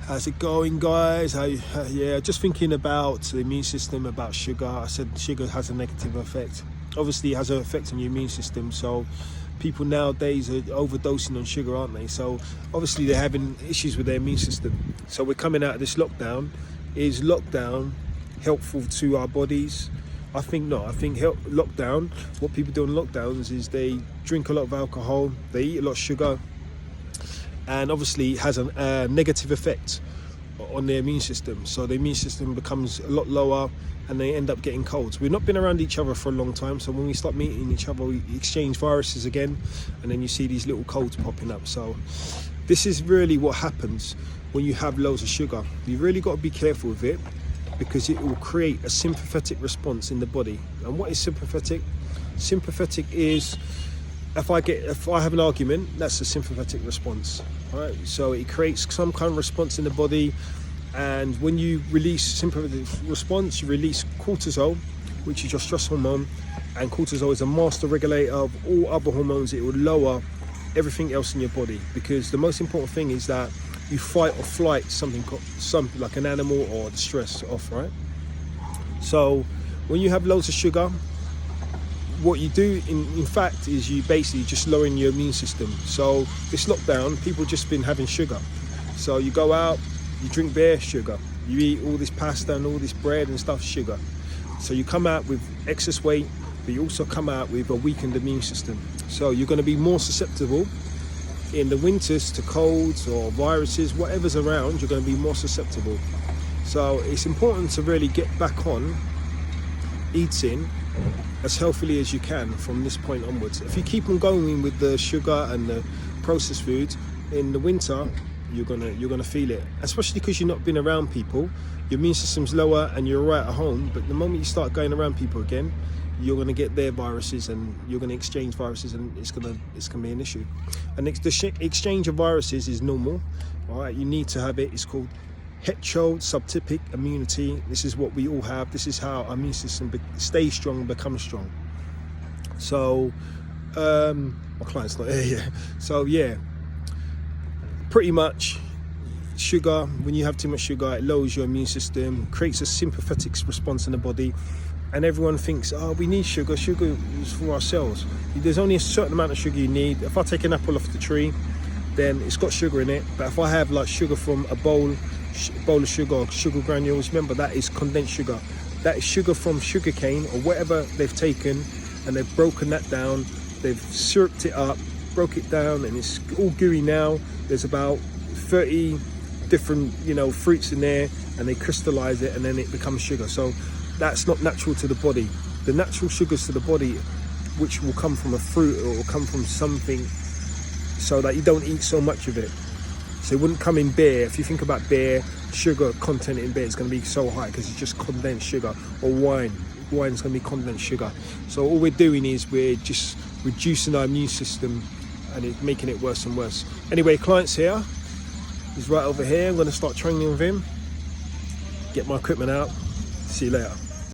How's it going, guys? Yeah, just thinking about the immune system, about sugar. I said sugar has a negative effect. Obviously, it has an effect on your immune system. So people nowadays are overdosing on sugar, aren't they? So obviously they're having issues with their immune system. So we're coming out of this lockdown. Is lockdown helpful to our bodies? I think not. I think lockdown, what people do in lockdowns is they drink a lot of alcohol, they eat a lot of sugar, and obviously it has a negative effect on their immune system. So the immune system becomes a lot lower and they end up getting colds. We've not been around each other for a long time, so when we start meeting each other, we exchange viruses again, and then you see these little colds popping up. So this is really what happens when you have loads of sugar. You really got to be careful with it, because it will create a sympathetic response in the body. And what is sympathetic? Sympathetic is, if I have an argument, that's a sympathetic response. All right, so it creates some kind of response in the body, and when you release sympathetic response, you release cortisol, which is your stress hormone, and cortisol is a master regulator of all other hormones. It will lower everything else in your body, because the most important thing is that you fight or flight something like an animal or the stress off, right? So when you have loads of sugar, what you do in fact is you basically just lowering your immune system. So this lockdown, people just been having sugar. So you go out, you drink beer, sugar. You eat all this pasta and all this bread and stuff, sugar. So you come out with excess weight, but you also come out with a weakened immune system. So you're going to be more susceptible in the winters to colds or viruses, whatever's around. You're going to be more susceptible. So it's important to really get back on eating as healthily as you can from this point onwards. If you keep on going with the sugar and the processed foods in the winter, you're gonna feel it, especially because you've not been around people. Your immune system's lower and you're right at home, but the moment you start going around people again, you're going to get their viruses and you're going to exchange viruses, and it's going to be an issue. And the exchange of viruses is normal. All right, you need to have it. It's called heterosubtypic immunity. This is what we all have. This is how our immune system stays strong and becomes strong. So my client's not here yet. So yeah, pretty much sugar, when you have too much sugar, it lowers your immune system, creates a sympathetic response in the body. And everyone thinks, oh, we need sugar. Sugar is for our cells. There's only a certain amount of sugar you need. If I take an apple off the tree, then it's got sugar in it. But if I have like sugar from a bowl of sugar or sugar granules, remember that is condensed sugar. That is sugar from sugar cane or whatever they've taken, and they've broken that down. They've syruped it up, broke it down, and it's all gooey now. There's about 30 different, fruits in there, and they crystallize it, and then it becomes sugar. So that's not natural to the body. The natural sugars to the body, which will come from a fruit or will come from something, so that you don't eat so much of it. So it wouldn't come in beer. If you think about beer, sugar content in beer is going to be so high because it's just condensed sugar. Or wine. Wine's going to be condensed sugar. So all we're doing is we're just reducing our immune system and it's making it worse and worse. Anyway, client's here. He's right over here. I'm going to start training with him. Get my equipment out. See you later.